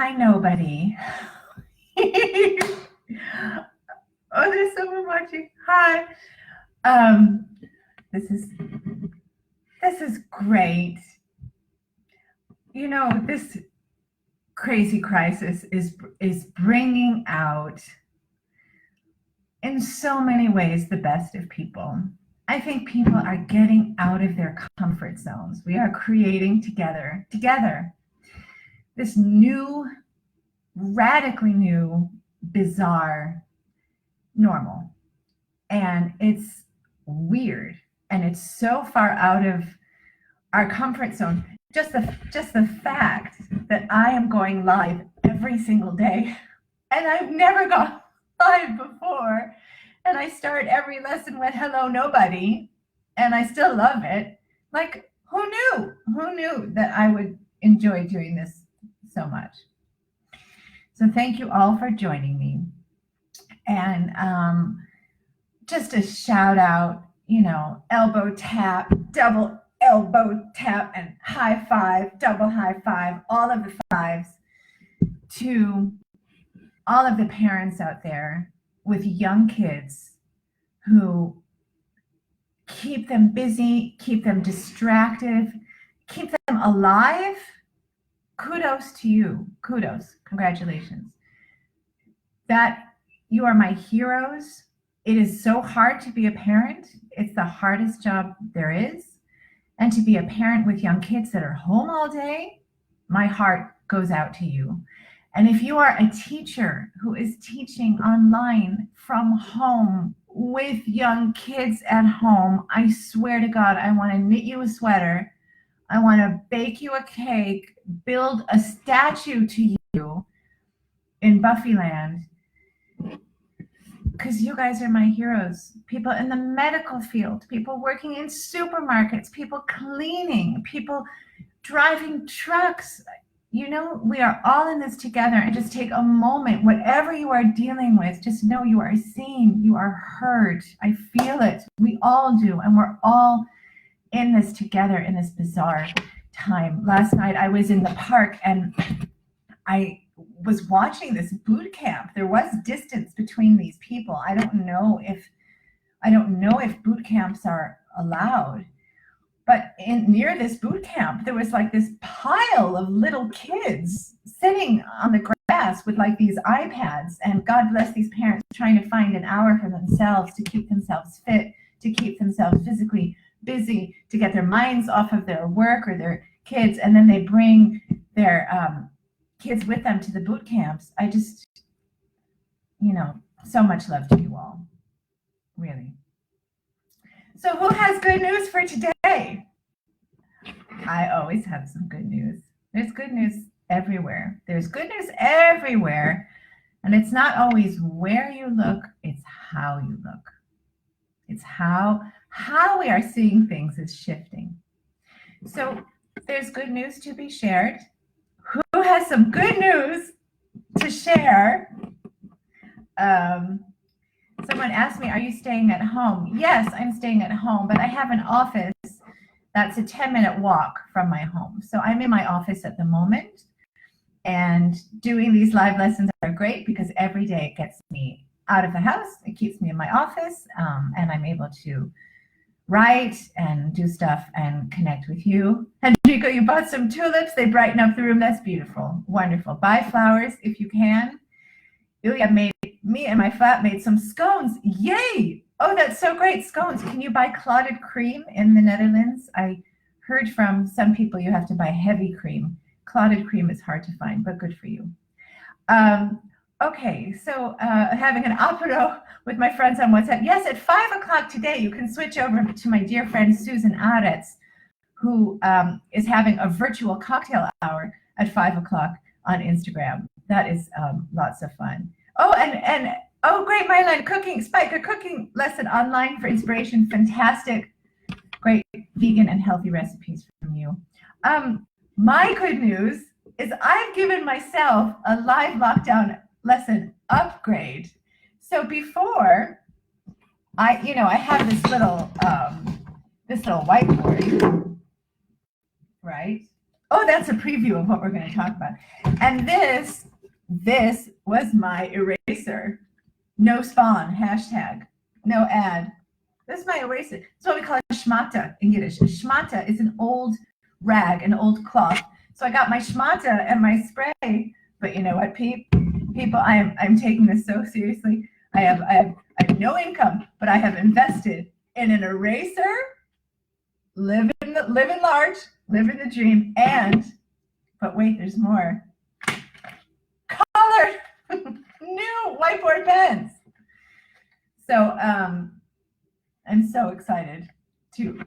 hi, nobody. Oh, there's someone watching. Hi. This is great. You know, this crazy crisis is bringing out, in so many ways, the best of people. I think people are getting out of their comfort zones. We are creating together, this new, radically new, bizarre normal. And it's weird. And it's so far out of our comfort zone. Just the fact that I am going live every single day, and I've never gone live before, and I start every lesson with hello nobody, and I still love it. Like, who knew that I would enjoy doing this so much? So thank you all for joining me. And just a shout out, elbow tap, double elbow tap, and high five, double high five, all of the fives, to all of the parents out there with young kids who keep them busy, keep them distracted, keep them alive. Kudos to you. Kudos. Congratulations. That you are my heroes. It is so hard to be a parent. It's the hardest job there is. And to be a parent with young kids that are home all day, my heart goes out to you. And if you are a teacher who is teaching online from home with young kids at home, I swear to God, I want to knit you a sweater. I want to bake you a cake, build a statue to you in Buffyland, because you guys are my heroes. People in the medical field, people working in supermarkets, people cleaning, people driving trucks. We are all in this together, and just take a moment, whatever you are dealing with, just know you are seen, you are heard. I feel it. We all do, and we're all in this together in this bizarre time. Last night I was in the park and I was watching this boot camp. There was distance between these people. I don't know if boot camps are allowed, but near this boot camp there was like this pile of little kids sitting on the grass with like these iPads, and God bless these parents trying to find an hour for themselves to keep themselves fit, to keep themselves physically busy, to get their minds off of their work or their kids, and then they bring their kids with them to the boot camps. I just, so much love to you all, really. So who has good news for today? I always have some good news. There's good news everywhere. There's good news everywhere. And it's not always where you look, it's how you look. It's how we are seeing things is shifting. So there's good news to be shared. Who has some good news to share? Someone asked me, are you staying at home? Yes, I'm staying at home, but I have an office that's a 10-minute walk from my home. So I'm in my office at the moment, and doing these live lessons are great because every day it gets me out of the house. It keeps me in my office, and I'm able to write and do stuff and connect with you. Henrico, you bought some tulips. They brighten up the room. That's beautiful. Wonderful. Buy flowers if you can. Ilya made me and my flatmate some scones. Yay! Oh, that's so great. Scones. Can you buy clotted cream in the Netherlands? I heard from some people you have to buy heavy cream. Clotted cream is hard to find, but good for you. Okay, so having an apéro with my friends on WhatsApp. Yes, at 5 o'clock today, you can switch over to my dear friend Susan Aretz, who is having a virtual cocktail hour at 5 o'clock on Instagram. That is lots of fun. Oh, and great, Mylan, cooking, Spike, a cooking lesson online for inspiration. Fantastic, great vegan and healthy recipes from you. My good news is I've given myself a live lockdown lesson upgrade. So before, I have this little whiteboard, right? Oh, that's a preview of what we're going to talk about. And this was my eraser. No spawn, hashtag, no ad. This is my eraser. It's what we call a schmata in Yiddish. A schmata is an old rag, an old cloth. So I got my schmata and my spray. But you know what, people, I'm taking this so seriously. I have no income, but I have invested in an eraser. Living large, living the dream, but wait, there's more. Colored new whiteboard pens. So I'm so excited to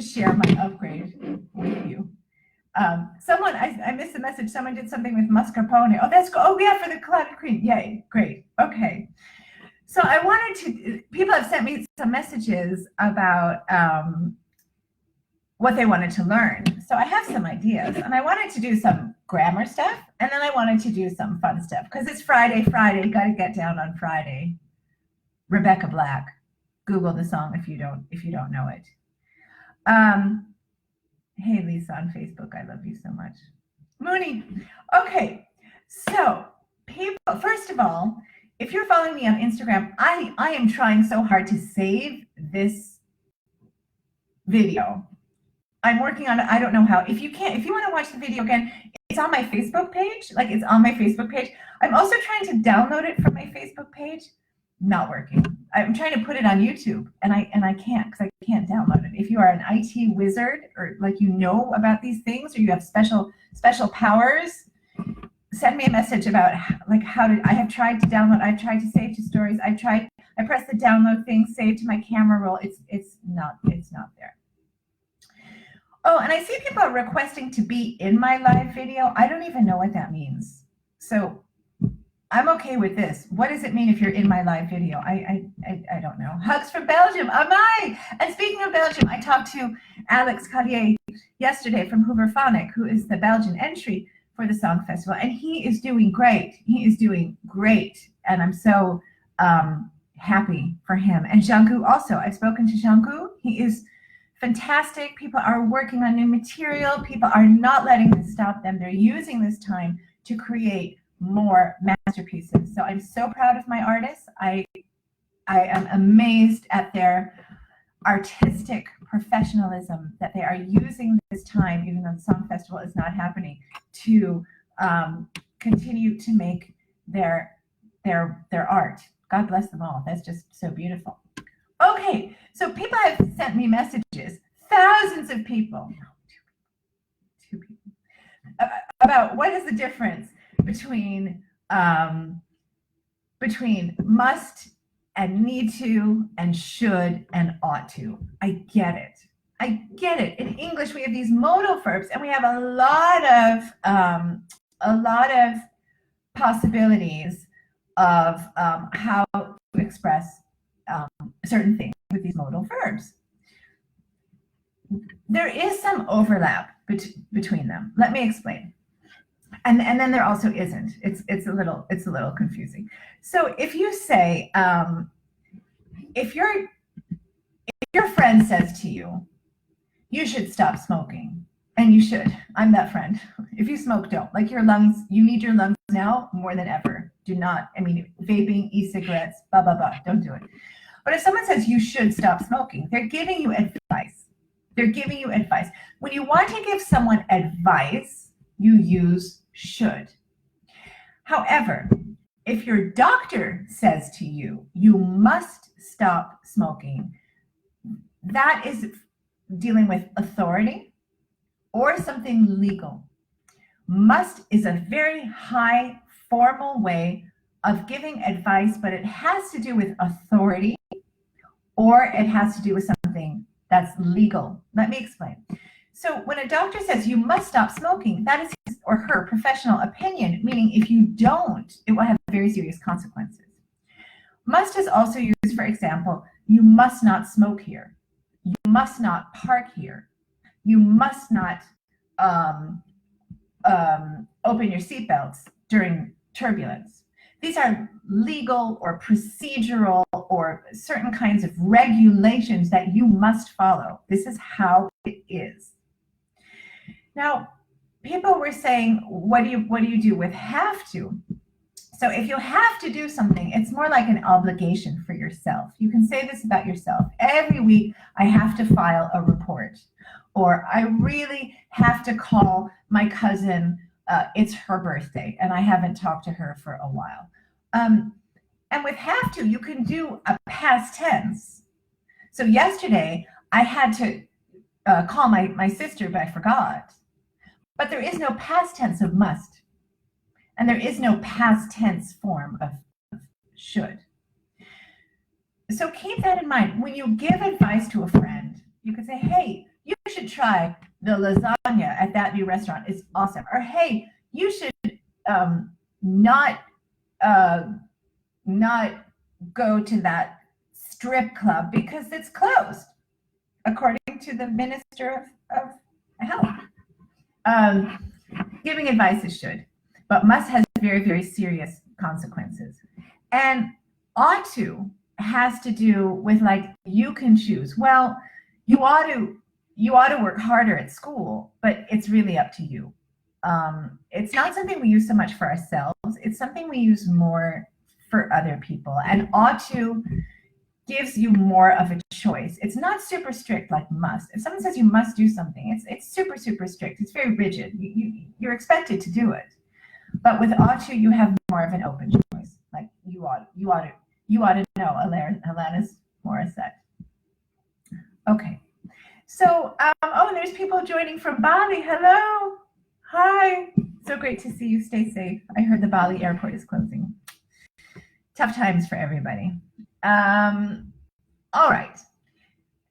share my upgrade with you. Someone, I missed the message. Someone did something with mascarpone. Oh, that's cool. Oh, yeah, for the cloud cream. Yay, great. Okay. So I wanted to, people have sent me some messages about what they wanted to learn. So I have some ideas, and I wanted to do some grammar stuff, and then I wanted to do some fun stuff because it's Friday. Got to get down on Friday. Rebecca Black. Google the song if you don't know it. Hey Lisa on Facebook, I love you so much. Mooney. Okay, so people, first of all, if you're following me on Instagram, I am trying so hard to save this video. I'm working on it. I don't know how. If you want to watch the video again, it's on my Facebook page. Like, it's on my Facebook page. I'm also trying to download it from my Facebook page. Not working. I'm trying to put it on YouTube, and I can't, because I can't download it. If you are an IT wizard, or like you know about these things, or you have special powers, send me a message about how to. I have tried to download. I've tried to save to stories. I press the download thing, save to my camera roll. It's not there. Oh, and I see people are requesting to be in my live video. I don't even know what that means. So I'm okay with this. What does it mean if you're in my live video? I don't know. Hugs from Belgium. Amai! And speaking of Belgium, I talked to Alex Collier yesterday from Hooverphonic, who is the Belgian entry for the Song Festival. And he is doing great. He is doing great. And I'm so happy for him. And Jean-Gu also. I've spoken to Jean-Gu. He is fantastic. People are working on new material. People are not letting this stop them. They're using this time to create more masterpieces. So I'm so proud of my artists. I am amazed at their artistic professionalism, that they are using this time, even though the Song Festival is not happening, to continue to make their art. God bless them all. That's just so beautiful. Okay, so people have sent me messages, thousands of people, two people, about what is the difference between must and need to and should and ought to. I get it. In English, we have these modal verbs, and we have a lot of possibilities of how to express certain things with these modal verbs. There is some overlap between them. Let me explain. And then there also isn't. It's a little confusing. So if you say, if your friend says to you, you should stop smoking, and you should. I'm that friend. If you smoke, don't. Like, your lungs, you need your lungs now more than ever. Do not. I mean, vaping, e-cigarettes, blah blah blah. Don't do it. But if someone says you should stop smoking, they're giving you advice. They're giving you advice. When you want to give someone advice, you use should. However, if your doctor says to you, you must stop smoking, that is dealing with authority or something legal. Must is a very high formal way of giving advice, but it has to do with authority, or it has to do with something that's legal. Let me explain. So when a doctor says you must stop smoking, that is his or her professional opinion, meaning if you don't, it will have very serious consequences. Must is also used, for example, you must not smoke here. You must not park here. You must not open your seatbelts during turbulence. These are legal or procedural or certain kinds of regulations that you must follow. This is how it is. Now, people were saying, what do you do with have to? So if you have to do something, it's more like an obligation for yourself. You can say this about yourself. Every week, I have to file a report, or I really have to call my cousin. It's her birthday, and I haven't talked to her for a while. And with have to, you can do a past tense. So yesterday, I had to call my sister, but I forgot. But there is no past tense of must. And there is no past tense form of should. So keep that in mind. When you give advice to a friend, you could say, hey, you should try the lasagna at that new restaurant. It's awesome. Or, hey, you should not go to that strip club because it's closed, according to the Minister of Health. Giving advice is should. But must has very, very serious consequences. And ought to has to do with, like, you can choose. Well, you ought to work harder at school, but it's really up to you. It's not something we use so much for ourselves. It's something we use more for other people. And ought to gives you more of a choice. It's not super strict like must. If someone says you must do something, it's super, super strict. It's very rigid. You're expected to do it. But with ought to, you have more of an open choice. Like you ought to know, Alanis Morissette. Okay. So, and there's people joining from Bali. Hello. Hi. So great to see you. Stay safe. I heard the Bali airport is closing. Tough times for everybody. All right.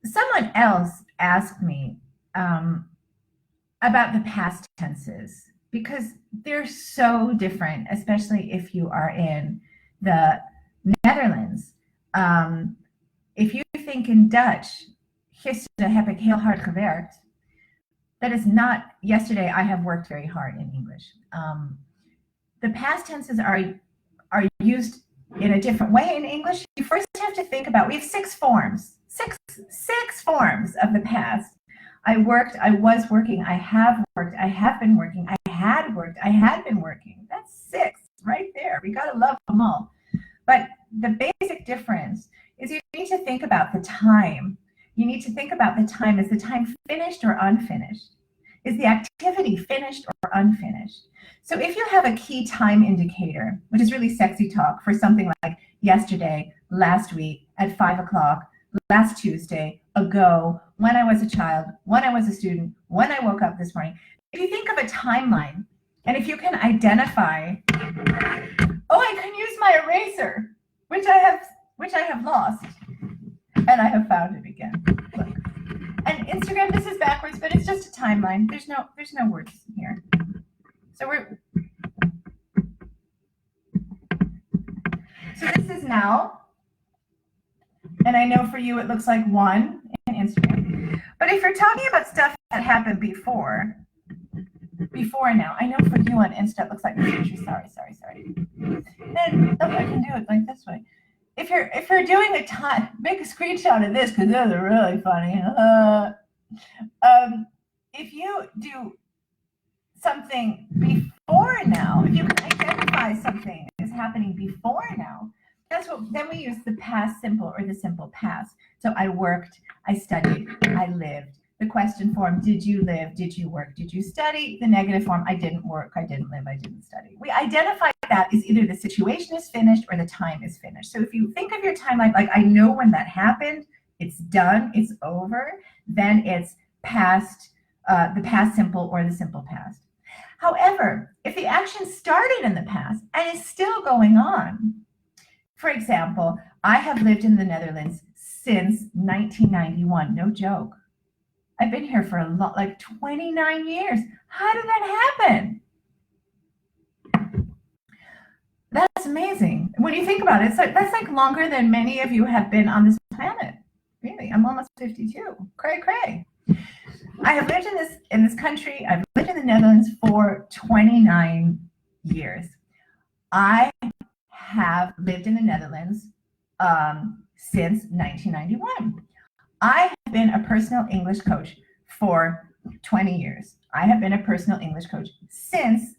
Someone else asked me about the past tenses, because they're so different, especially if you are in the Netherlands. If you think in Dutch, gisteren heb ik heel hard gewerkt, that is not yesterday I have worked very hard in English. The past tenses are used in a different way in English. You first have to think about, we have six forms of the past. I worked, I was working, I have worked, I have been working, I had worked, I had been working. That's six right there. We got to love them all. But the basic difference is you need to think about the time. You need to think about the time. Is the time finished or unfinished? Is the activity finished or unfinished? So if you have a key time indicator, which is really sexy talk for something like yesterday, last week, at 5 o'clock, last Tuesday, ago, when I was a child, when I was a student, when I woke up this morning. If you think of a timeline, and if you can identify, I can use my eraser, which I have lost, and I have found it again. Look. And Instagram, this is backwards, but it's just a timeline. There's no words here. So this is now. And I know for you it looks like 1 in Instagram. But if you're talking about stuff that happened before now, I know for you on Insta it looks like the future. Sorry. Then I can do it like this way. If you're doing a time, make a screenshot of this because those are really funny. If you do something before now, if you can identify something is happening before now, then we use the past simple or the simple past. So I worked, I studied, I lived. The question form, did you live, did you work, did you study? The negative form, I didn't work, I didn't live, I didn't study. We identify that as either the situation is finished or the time is finished. So if you think of your timeline, like I know when that happened, it's done, it's over, then it's past, the past simple or the simple past. However, if the action started in the past and is still going on, for example, I have lived in the Netherlands since 1991. No joke. I've been here for like 29 years. How did that happen? That's amazing. When you think about it, that's like longer than many of you have been on this planet. Really, I'm almost 52. Cray. I have lived in this country. I've lived in the Netherlands for 29 years. I have lived in the Netherlands since 1991. I have been a personal English coach for 20 years. I have been a personal English coach since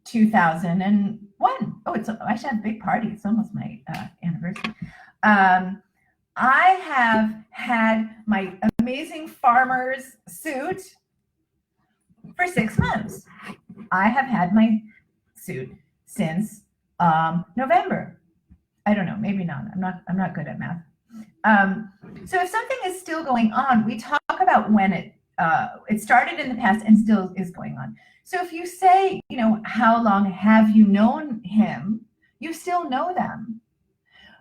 2001. Oh, I should have a big party. It's almost my anniversary. I have had my amazing farmer's suit for 6 months. I have had my suit since November. I don't know, maybe not. I'm not good at math. So if something is still going on, we talk about when it started in the past and still is going on. So if you say, how long have you known him, you still know them.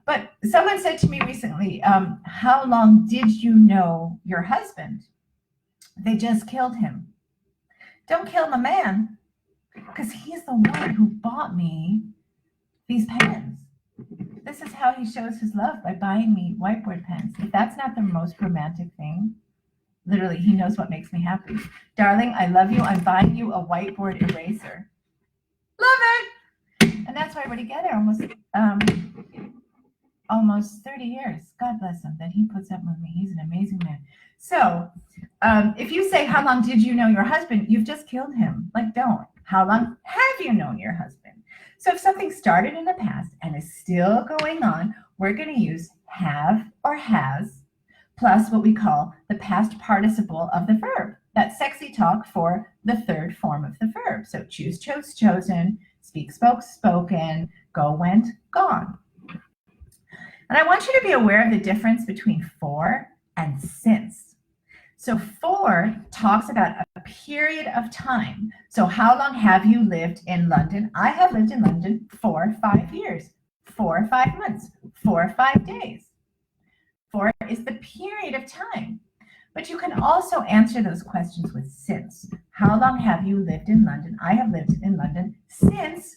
But someone said to me recently, how long did you know your husband? They just killed him. Don't kill the man, because he's the one who bought me these pens. This is how he shows his love, by buying me whiteboard pens. If that's not the most romantic thing, literally, he knows what makes me happy. Darling, I love you. I'm buying you a whiteboard eraser. Love it. And that's why we're together almost 30 years. God bless him that he puts up with me. He's an amazing man. So if you say, how long did you know your husband? You've just killed him. Like, don't. How long have you known your husband? So if something started in the past and is still going on, we're going to use have or has plus what we call the past participle of the verb. That's sexy talk for the third form of the verb. So choose, chose, chosen, speak, spoke, spoken, go, went, gone. And I want you to be aware of the difference between for and since. So for talks about a period of time. So how long have you lived in London? I have lived in London for 5 years, 4 or 5 months, 4 or 5 days. For is the period of time. But you can also answer those questions with since. How long have you lived in London? I have lived in London since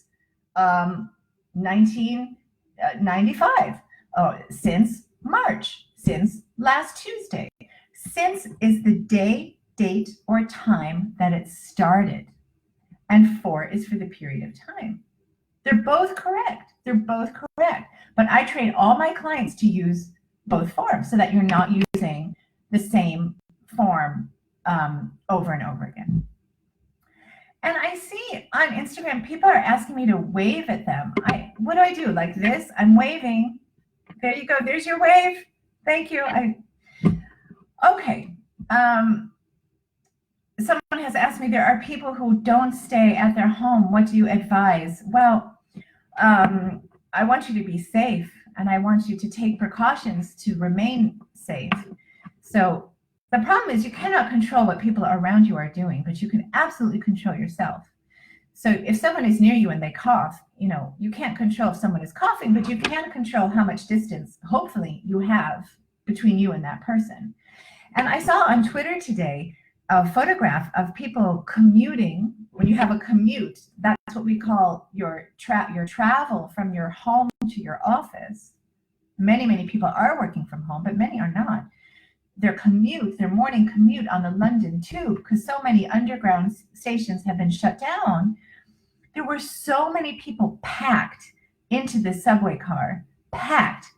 1995. Since March, since last Tuesday. Since is the day, date, or time that it started. And for is for the period of time. They're both correct. But I train all my clients to use both forms so that you're not using the same form over and over again. And I see on Instagram, people are asking me to wave at them. What do I do? Like this? I'm waving. There you go. There's your wave. Thank you. Okay. Someone has asked me, there are people who don't stay at their home. What do you advise? Well, I want you to be safe, and I want you to take precautions to remain safe. So the problem is you cannot control what people around you are doing, but you can absolutely control yourself. So if someone is near you and they cough, you can't control if someone is coughing, but you can control how much distance, hopefully, you have between you and that person. And I saw on Twitter today a photograph of people commuting. When you have a commute, that's what we call your travel from your home to your office. Many people are working from home, but many are not. Their morning commute on the London Tube, because so many underground stations have been shut down, there were so many people packed into the subway car, packed.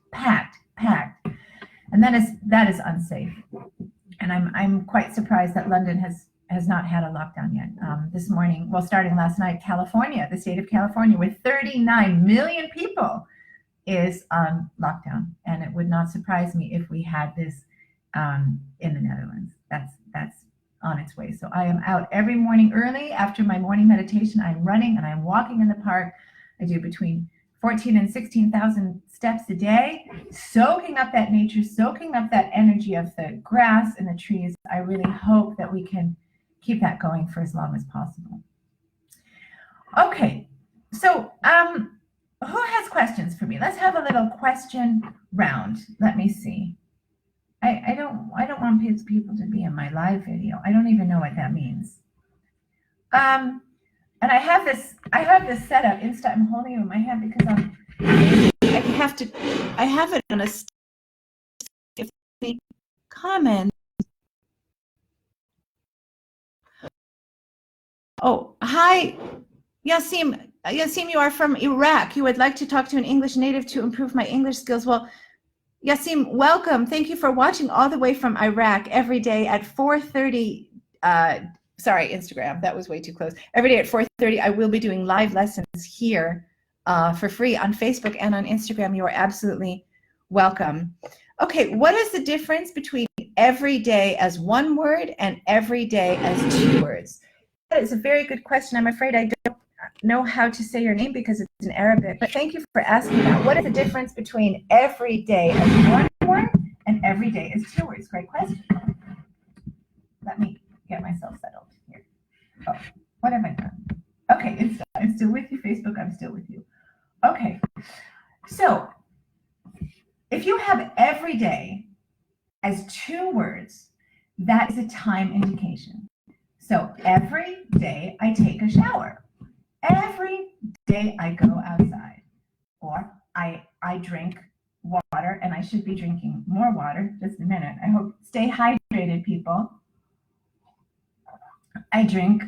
And that is unsafe. And I'm quite surprised that London has not had a lockdown yet. This morning, starting last night, California, the state of California, with 39 million people, is on lockdown. And it would not surprise me if we had this in the Netherlands. That's on its way. So I am out every morning early after my morning meditation. I'm running and I'm walking in the park. I do between 14 and 16,000 steps a day, soaking up that nature, soaking up that energy of the grass and the trees. I really hope that we can keep that going for as long as possible. Okay, so who has questions for me? Let's have a little question round. Let me see. I don't want people to be in my live video. I don't even know what that means. And I have this set up. I'm holding it in my hand because I have it on a if any comments. Oh, hi, Yasim. Yasim, you are from Iraq. You would like to talk to an English native to improve my English skills. Well, Yasim, welcome. Thank you for watching all the way from Iraq every day at 4:30. Sorry, Instagram. That was way too close. Every day at 4:30, I will be doing live lessons here for free on Facebook and on Instagram. You are absolutely welcome. Okay, what is the difference between every day as one word and every day as two words? That is a very good question. I'm afraid I don't know how to say your name because it's in Arabic, but thank you for asking that. What is the difference between every day as one word and every day as two words? Great question. Let me get myself settled here. Oh, what have I done? Okay, I'm still with you, Facebook. I'm still with you. Okay, so if you have every day as two words, that is a time indication. So every day I take a shower. Every day I go outside, or I drink water, and I should be drinking more water. Just a minute. I hope stay hydrated, people. I drink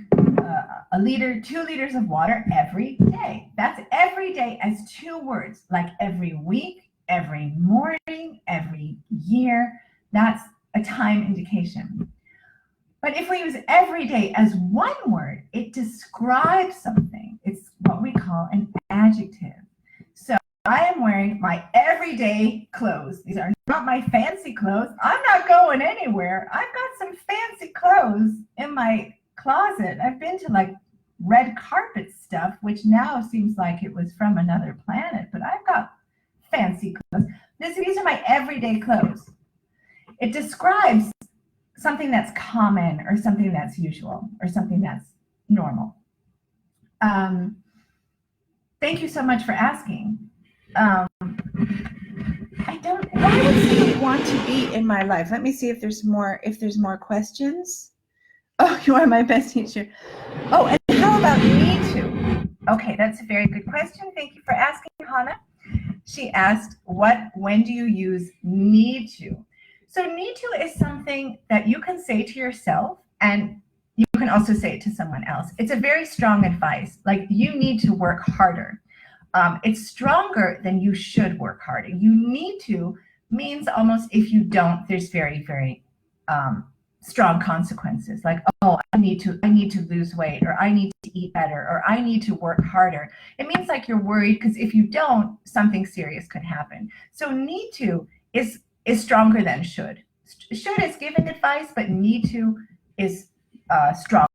a liter, 2 liters of water every day. That's every day as two words, like every week, every morning, every year. That's a time indication. But if we use every day as one word, it describes something. It's what we call an adjective. So I am wearing my everyday clothes. These are not my fancy clothes. I'm not going anywhere. I've got some fancy clothes in my closet. I've been to like red carpet stuff, which now seems like it was from another planet, but I've got fancy clothes. These are my everyday clothes. It describes something that's common or something that's usual or something that's normal. Thank you so much for asking. Why would someone want to be in my life? Let me see if there's more questions. Oh, you are my best teacher. Oh, and how about need to? Okay, that's a very good question. Thank you for asking, Hannah. She asked, when do you use need to? So need to is something that you can say to yourself, and you can also say it to someone else. It's a very strong advice, like you need to work harder. It's stronger than you should work harder. You need to means almost if you don't, there's very, very strong consequences. Like, oh, I need to lose weight, or I need to eat better, or I need to work harder. It means like you're worried because if you don't, something serious could happen. So need to is stronger than should. Should is giving advice, but need to is strong.